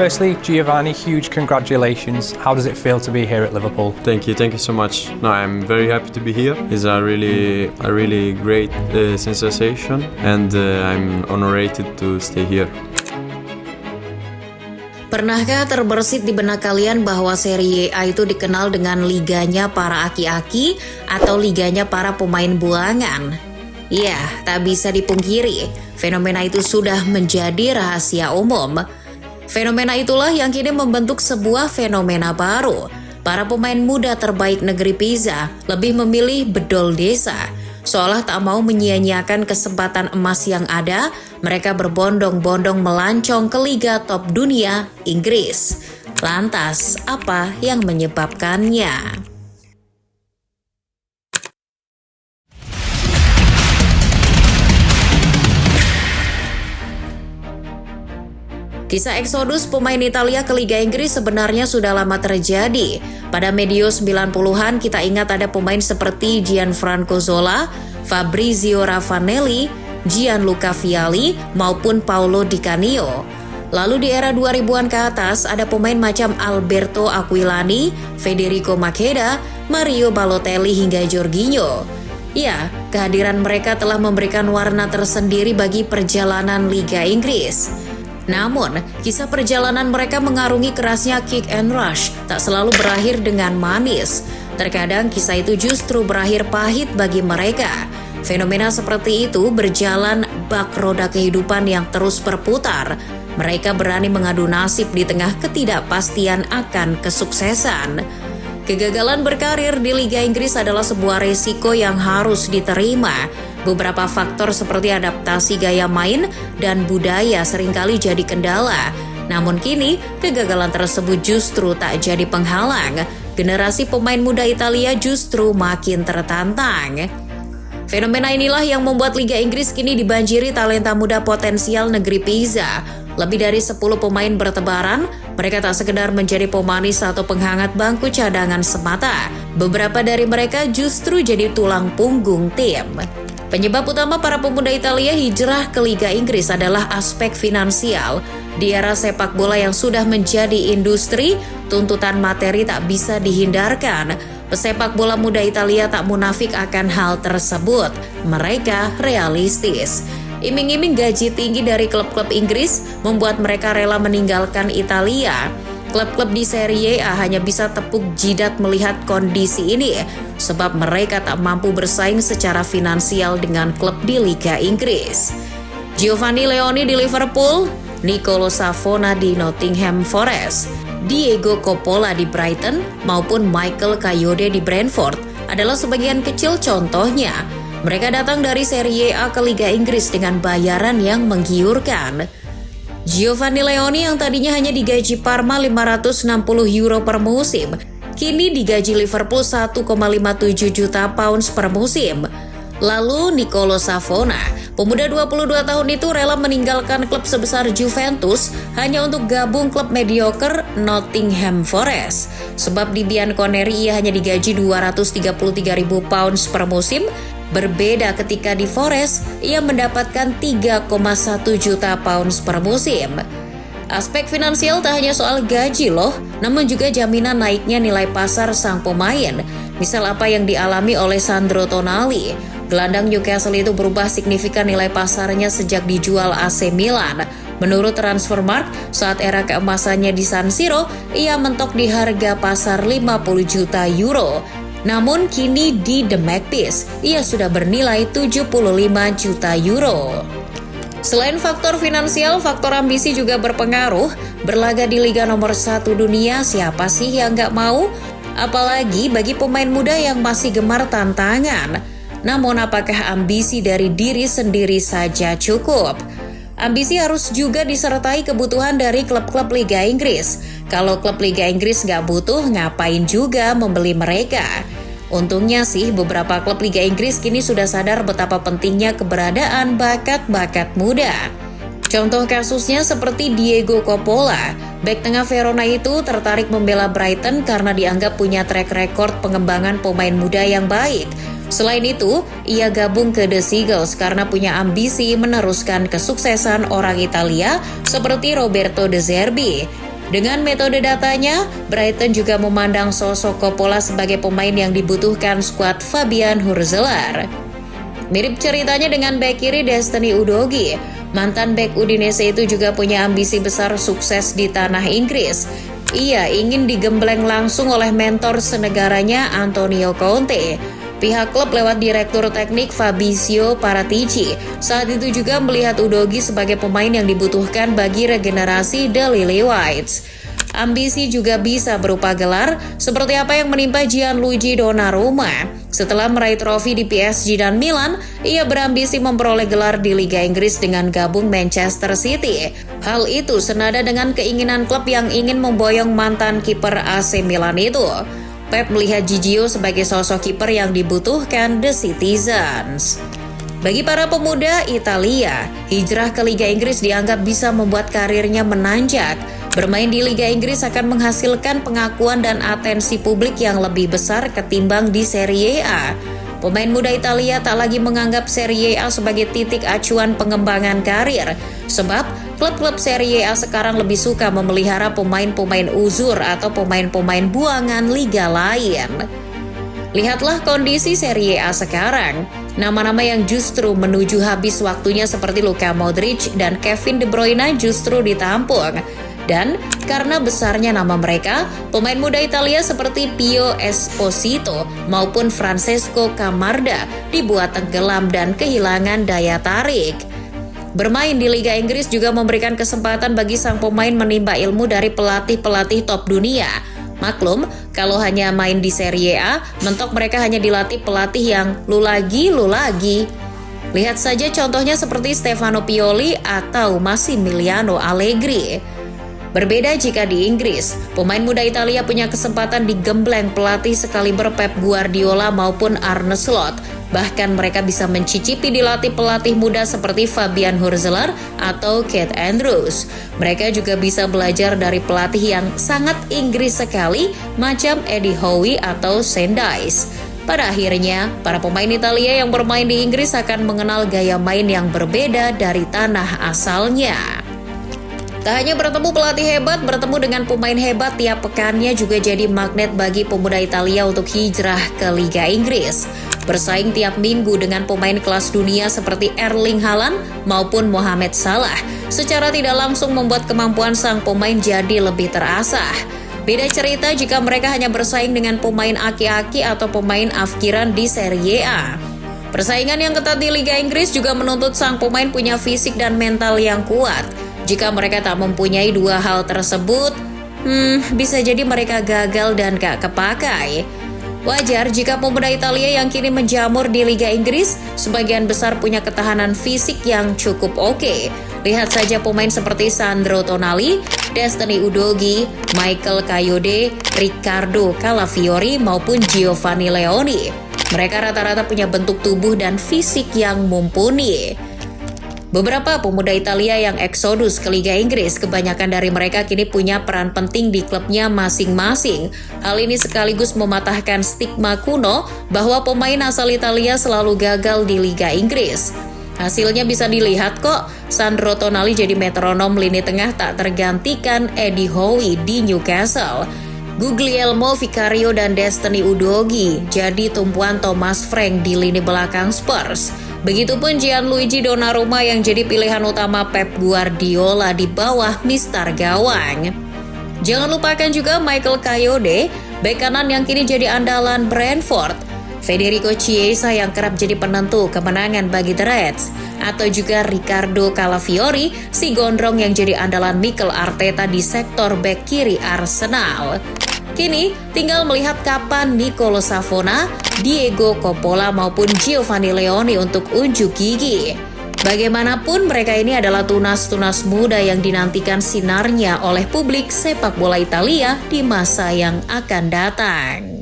Firstly, Giovanni, huge congratulations. How does it feel to be here at Liverpool? Thank you so much. No, I'm very happy to be here. It's a really great sensation, and I'm honored to stay here. Pernahkah terbersit di benak kalian bahwa Serie A itu dikenal dengan liganya para aki-aki atau liganya para pemain buangan? Ya, tak bisa dipungkiri, fenomena itu sudah menjadi rahasia umum. Fenomena itulah yang kini membentuk sebuah fenomena baru. Para pemain muda terbaik negeri Pisa lebih memilih bedol desa. Seolah tak mau menyia-nyiakan kesempatan emas yang ada, mereka berbondong-bondong melancong ke Liga Top Dunia, Inggris. Lantas, apa yang menyebabkannya? Kisah eksodus pemain Italia ke Liga Inggris sebenarnya sudah lama terjadi. Pada medio 90-an kita ingat ada pemain seperti Gianfranco Zola, Fabrizio Ravanelli, Gianluca Vialli, maupun Paolo Di Canio. Lalu di era 2000-an ke atas ada pemain macam Alberto Aquilani, Federico Macheda, Mario Balotelli hingga Jorginho. Ya, kehadiran mereka telah memberikan warna tersendiri bagi perjalanan Liga Inggris. Namun, kisah perjalanan mereka mengarungi kerasnya kick and rush, tak selalu berakhir dengan manis. Terkadang kisah itu justru berakhir pahit bagi mereka. Fenomena seperti itu berjalan bak roda kehidupan yang terus berputar. Mereka berani mengadu nasib di tengah ketidakpastian akan kesuksesan. Kegagalan berkarir di Liga Inggris adalah sebuah resiko yang harus diterima. Beberapa faktor seperti adaptasi gaya main dan budaya seringkali jadi kendala. Namun kini, kegagalan tersebut justru tak jadi penghalang. Generasi pemain muda Italia justru makin tertantang. Fenomena inilah yang membuat Liga Inggris kini dibanjiri talenta muda potensial negeri Pisa. Lebih dari 10 pemain bertebaran, mereka tak sekedar menjadi pemanis atau penghangat bangku cadangan semata. Beberapa dari mereka justru jadi tulang punggung tim. Penyebab utama para pemuda Italia hijrah ke Liga Inggris adalah aspek finansial. Di era sepak bola yang sudah menjadi industri, tuntutan materi tak bisa dihindarkan. Pesepak bola muda Italia tak munafik akan hal tersebut. Mereka realistis. Iming-iming gaji tinggi dari klub-klub Inggris membuat mereka rela meninggalkan Italia. Klub-klub di Serie A hanya bisa tepuk jidat melihat kondisi ini, sebab mereka tak mampu bersaing secara finansial dengan klub di Liga Inggris. Giovanni Leoni di Liverpool, Nicolo Savona di Nottingham Forest, Diego Coppola di Brighton, maupun Michael Kayode di Brentford adalah sebagian kecil contohnya. Mereka datang dari Serie A ke Liga Inggris dengan bayaran yang menggiurkan. Giovanni Leoni yang tadinya hanya digaji Parma 560 euro per musim, kini digaji Liverpool 1,57 juta pounds per musim. Lalu Nicolo Savona, pemuda 22 tahun itu rela meninggalkan klub sebesar Juventus hanya untuk gabung klub mediocre Nottingham Forest. Sebab di Bianconeri ia hanya digaji 233.000 pounds per musim. Berbeda ketika di Forest, ia mendapatkan 3,1 juta pounds per musim. Aspek finansial tak hanya soal gaji loh, namun juga jaminan naiknya nilai pasar sang pemain. Misal apa yang dialami oleh Sandro Tonali. Gelandang Newcastle itu berubah signifikan nilai pasarnya sejak dijual AC Milan. Menurut Transfermarkt, saat era keemasannya di San Siro, ia mentok di harga pasar 50 juta euro. Namun kini di The Magpies, ia sudah bernilai 75 juta euro. Selain faktor finansial, faktor ambisi juga berpengaruh. Berlaga di Liga nomor 1 dunia, siapa sih yang gak mau? Apalagi bagi pemain muda yang masih gemar tantangan. Namun apakah ambisi dari diri sendiri saja cukup? Ambisi harus juga disertai kebutuhan dari klub-klub Liga Inggris. Kalau klub Liga Inggris nggak butuh, ngapain juga membeli mereka? Untungnya sih beberapa klub Liga Inggris kini sudah sadar betapa pentingnya keberadaan bakat-bakat muda. Contoh kasusnya seperti Diego Coppola. Bek tengah Verona itu tertarik membela Brighton karena dianggap punya track record pengembangan pemain muda yang baik. Selain itu, ia gabung ke The Seagulls karena punya ambisi meneruskan kesuksesan orang Italia seperti Roberto De Zerbi. Dengan metode datanya, Brighton juga memandang sosok Coppola sebagai pemain yang dibutuhkan skuad Fabian Hurzeler. Mirip ceritanya dengan bek kiri Destiny Udogie, mantan bek Udinese itu juga punya ambisi besar sukses di tanah Inggris. Ia ingin digembleng langsung oleh mentor senegaranya Antonio Conte. Pihak klub lewat direktur teknik Fabrizio Paratici saat itu juga melihat Udogie sebagai pemain yang dibutuhkan bagi regenerasi The Lily Whites. Ambisi juga bisa berupa gelar, seperti apa yang menimpa Gianluigi Donnarumma. Setelah meraih trofi di PSG dan Milan, ia berambisi memperoleh gelar di Liga Inggris dengan gabung Manchester City. Hal itu senada dengan keinginan klub yang ingin memboyong mantan kiper AC Milan itu. Pep melihat Gigio sebagai sosok kiper yang dibutuhkan The Citizens. Bagi para pemuda Italia, hijrah ke Liga Inggris dianggap bisa membuat karirnya menanjak. Bermain di Liga Inggris akan menghasilkan pengakuan dan atensi publik yang lebih besar ketimbang di Serie A. Pemain muda Italia tak lagi menganggap Serie A sebagai titik acuan pengembangan karir, sebab klub-klub Serie A sekarang lebih suka memelihara pemain-pemain uzur atau pemain-pemain buangan liga lain. Lihatlah kondisi Serie A sekarang. Nama-nama yang justru menuju habis waktunya seperti Luka Modric dan Kevin De Bruyne justru ditampung. Dan karena besarnya nama mereka, pemain muda Italia seperti Pio Esposito maupun Francesco Camarda dibuat tenggelam dan kehilangan daya tarik. Bermain di Liga Inggris juga memberikan kesempatan bagi sang pemain menimba ilmu dari pelatih-pelatih top dunia. Maklum, kalau hanya main di Serie A, mentok mereka hanya dilatih pelatih yang lu lagi. Lihat saja contohnya seperti Stefano Pioli atau Massimiliano Allegri. Berbeda jika di Inggris, pemain muda Italia punya kesempatan digembleng pelatih sekaliber Pep Guardiola maupun Arne Slot. Bahkan mereka bisa mencicipi dilatih pelatih muda seperti Fabian Hurzeler atau Keith Andrews. Mereka juga bisa belajar dari pelatih yang sangat Inggris sekali macam Eddie Howe atau Sendais. Pada akhirnya, para pemain Italia yang bermain di Inggris akan mengenal gaya main yang berbeda dari tanah asalnya. Tak hanya bertemu pelatih hebat, bertemu dengan pemain hebat tiap pekannya juga jadi magnet bagi pemuda Italia untuk hijrah ke Liga Inggris. Bersaing tiap minggu dengan pemain kelas dunia seperti Erling Haaland maupun Mohamed Salah, secara tidak langsung membuat kemampuan sang pemain jadi lebih terasah. Beda cerita jika mereka hanya bersaing dengan pemain aki-aki atau pemain afkiran di Serie A. Persaingan yang ketat di Liga Inggris juga menuntut sang pemain punya fisik dan mental yang kuat. Jika mereka tak mempunyai dua hal tersebut, bisa jadi mereka gagal dan gak kepakai. Wajar jika pemuda Italia yang kini menjamur di Liga Inggris, sebagian besar punya ketahanan fisik yang cukup oke. Lihat saja pemain seperti Sandro Tonali, Destiny Udogie, Michael Kayode, Riccardo Calafiori maupun Giovanni Leoni. Mereka rata-rata punya bentuk tubuh dan fisik yang mumpuni. Beberapa pemuda Italia yang eksodus ke Liga Inggris, kebanyakan dari mereka kini punya peran penting di klubnya masing-masing. Hal ini sekaligus mematahkan stigma kuno bahwa pemain asal Italia selalu gagal di Liga Inggris. Hasilnya bisa dilihat kok, Sandro Tonali jadi metronom lini tengah tak tergantikan Eddie Howe di Newcastle. Guglielmo Vicario dan Destiny Udogie jadi tumpuan Thomas Frank di lini belakang Spurs. Begitupun Gianluigi Donnarumma yang jadi pilihan utama Pep Guardiola di bawah Mister Gawang. Jangan lupakan juga Michael Kayode, bek kanan yang kini jadi andalan Brentford. Federico Chiesa yang kerap jadi penentu kemenangan bagi The Reds. Atau juga Riccardo Calafiori, si gondrong yang jadi andalan Mikel Arteta di sektor bek kiri Arsenal. Kini tinggal melihat kapan Nicolo Savona, Diego Coppola maupun Giovanni Leoni untuk unjuk gigi. Bagaimanapun mereka ini adalah tunas-tunas muda yang dinantikan sinarnya oleh publik sepak bola Italia di masa yang akan datang.